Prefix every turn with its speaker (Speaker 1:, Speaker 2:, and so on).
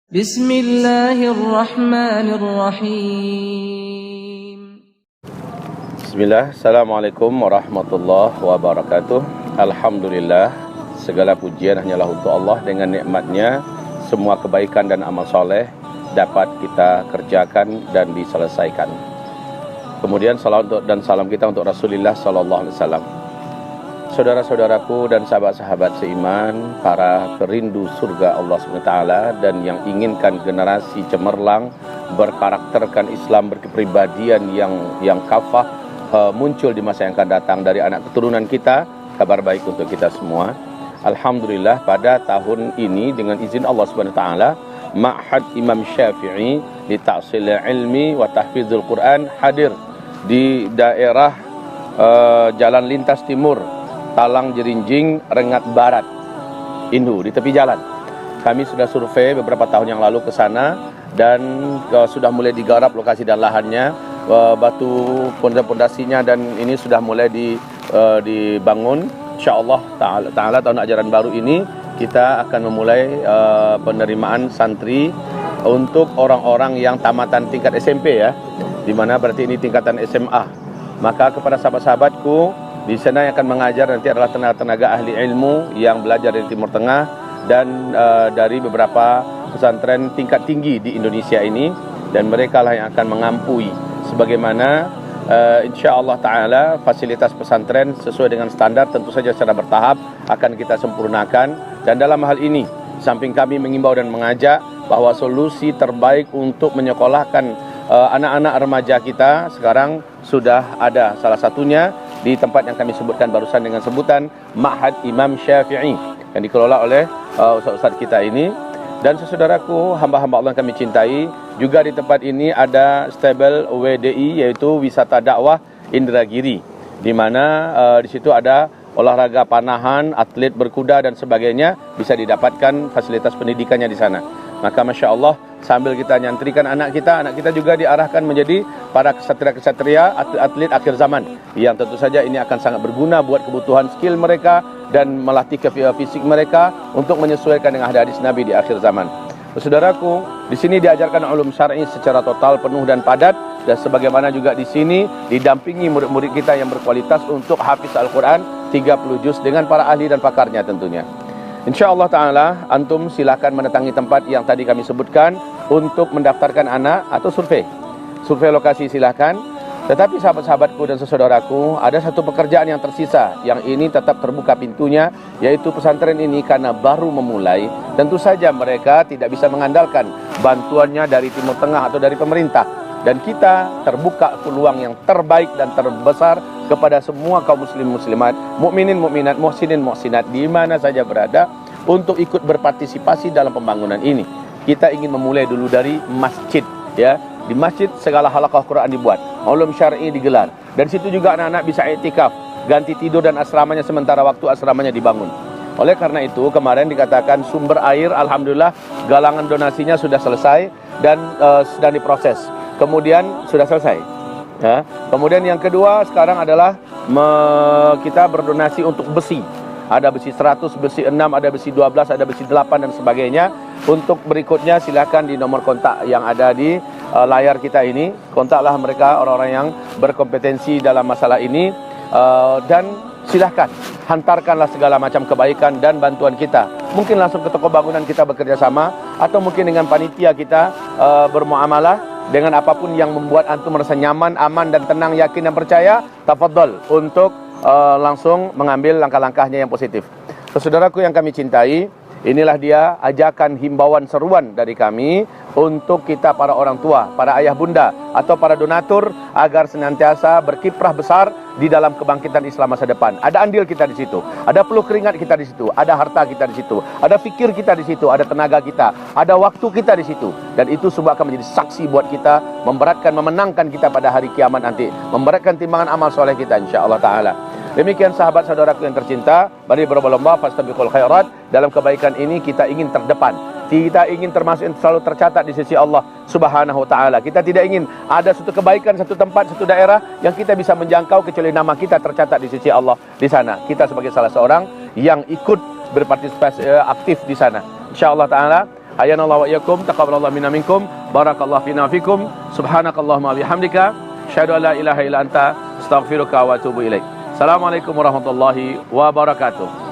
Speaker 1: Bismillahirrahmanirrahim.
Speaker 2: Bismillah, Assalamualaikum warahmatullahi wabarakatuh. Alhamdulillah, segala pujian hanyalah untuk Allah. Dengan nikmatnya, semua kebaikan dan amal soleh dapat kita kerjakan dan diselesaikan. Kemudian salawat dan salam kita untuk Rasulullah SAW. Saudara-saudaraku dan sahabat-sahabat seiman, para perindu surga Allah SWT dan yang inginkan generasi cemerlang, berkarakterkan Islam, berkepribadian yang kafah, muncul di masa yang akan datang dari anak keturunan kita. Kabar baik untuk kita semua. Alhamdulillah, pada tahun ini dengan izin Allah SWT, Ma'had Imam Syafi'i di Ta'sil Ilmi wa Tahfizul Quran hadir di daerah Jalan Lintas Timur, Talang Jerinjing, Rengat Barat, Indu, di tepi jalan. Kami sudah survei beberapa tahun yang lalu ke sana dan sudah mulai digarap lokasi dan lahannya, batu pondasinya, dan ini sudah mulai dibangun. InsyaAllah Ta'ala tahun ajaran baru ini kita akan memulai penerimaan santri untuk orang-orang yang tamatan tingkat SMP, ya, dimana berarti ini tingkatan SMA. Maka kepada sahabat-sahabatku di sana yang akan mengajar nanti adalah tenaga-tenaga ahli ilmu yang belajar dari Timur Tengah dan dari beberapa pesantren tingkat tinggi di Indonesia ini, dan mereka lah yang akan mengampui sebagaimana insya-Allah Ta'ala fasilitas pesantren sesuai dengan standar, tentu saja secara bertahap akan kita sempurnakan. Dan dalam hal ini, samping kami mengimbau dan mengajak bahwa solusi terbaik untuk menyekolahkan anak-anak remaja kita sekarang sudah ada, salah satunya di tempat yang kami sebutkan barusan dengan sebutan Ma'had Imam Syafi'i yang dikelola oleh ustaz-ustaz kita ini. Dan saudaraku, hamba-hamba Allah yang kami cintai, juga di tempat ini ada stable WDI, yaitu Wisata Dakwah Indragiri, di mana di situ ada olahraga panahan, atlet berkuda dan sebagainya, bisa didapatkan fasilitas pendidikannya di sana. Maka Masya Allah, sambil kita nyantrikan anak kita juga diarahkan menjadi para kesatria-kesatria, atlet-atlet akhir zaman, yang tentu saja ini akan sangat berguna buat kebutuhan skill mereka dan melatih fisik mereka untuk menyesuaikan dengan hadis Nabi di akhir zaman. Saudaraku, di sini diajarkan ulum syar'i secara total, penuh dan padat, dan sebagaimana juga di sini didampingi murid-murid kita yang berkualitas untuk hafiz Al-Quran 30 juz dengan para ahli dan pakarnya tentunya. InsyaAllah Ta'ala, antum silakan mendatangi tempat yang tadi kami sebutkan untuk mendaftarkan anak atau survei lokasi silakan. Tetapi sahabat-sahabatku dan saudaraku, ada satu pekerjaan yang tersisa, yang ini tetap terbuka pintunya, yaitu pesantren ini karena baru memulai, tentu saja mereka tidak bisa mengandalkan bantuannya dari Timur Tengah atau dari pemerintah. Dan kita terbuka peluang yang terbaik dan terbesar kepada semua kaum muslim muslimat, mukminin mukminat, muhsinin muhsinat, di mana saja berada, untuk ikut berpartisipasi dalam pembangunan ini. Kita ingin memulai dulu dari masjid, ya. Di masjid segala halaqah Quran dibuat, ulum syar'i digelar, dan situ juga anak-anak bisa iktikaf, ganti tidur dan asramanya sementara waktu asramanya dibangun. Oleh karena itu kemarin dikatakan sumber air, alhamdulillah galangan donasinya sudah selesai dan sedang diproses. Kemudian sudah selesai, ya. Kemudian yang kedua sekarang adalah kita berdonasi untuk besi. Ada besi 100, besi 6, ada besi 12, ada besi 8 dan sebagainya. Untuk berikutnya silakan di nomor kontak yang ada di layar kita ini. Kontaklah mereka, orang-orang yang berkompetensi dalam masalah ini, dan silahkan hantarkanlah segala macam kebaikan dan bantuan kita. Mungkin langsung ke toko bangunan kita bekerja sama, atau mungkin dengan panitia kita bermuamalah. Dengan apapun yang membuat antum merasa nyaman, aman dan tenang, yakin dan percaya, tafadhol untuk langsung mengambil langkah-langkahnya yang positif. Saudaraku yang kami cintai, inilah dia ajakan, himbauan, seruan dari kami untuk kita para orang tua, para ayah bunda atau para donatur, agar senantiasa berkiprah besar di dalam kebangkitan Islam masa depan. Ada andil kita di situ, ada peluh keringat kita di situ, ada harta kita di situ, ada fikir kita di situ, ada tenaga kita, ada waktu kita di situ, dan itu semua akan menjadi saksi buat kita, memberatkan, memenangkan kita pada hari kiamat nanti, memberatkan timbangan amal soleh kita insya-Allah Ta'ala. Demikian sahabat saudaraku yang tercinta, mari berlomba-lomba fastabiqul khairat. Dalam kebaikan ini kita ingin terdepan, kita ingin termasuk yang selalu tercatat di sisi Allah Subhanahu wa Ta'ala. Kita tidak ingin ada satu kebaikan, satu tempat, satu daerah yang kita bisa menjangkau kecuali nama kita tercatat di sisi Allah di sana. Kita sebagai salah seorang yang ikut berpartisipasi aktif di sana. InsyaAllah Ta'ala Hayanallahu wa iyyakum, taqabbalallahu minna minkum, barakallahu fina fikum, subhanakallahumma bihamdika, asyhadu an la ilaha illa anta, astaghfiruka wa atubu ilaik. Assalamualaikum warahmatullahi wabarakatuh.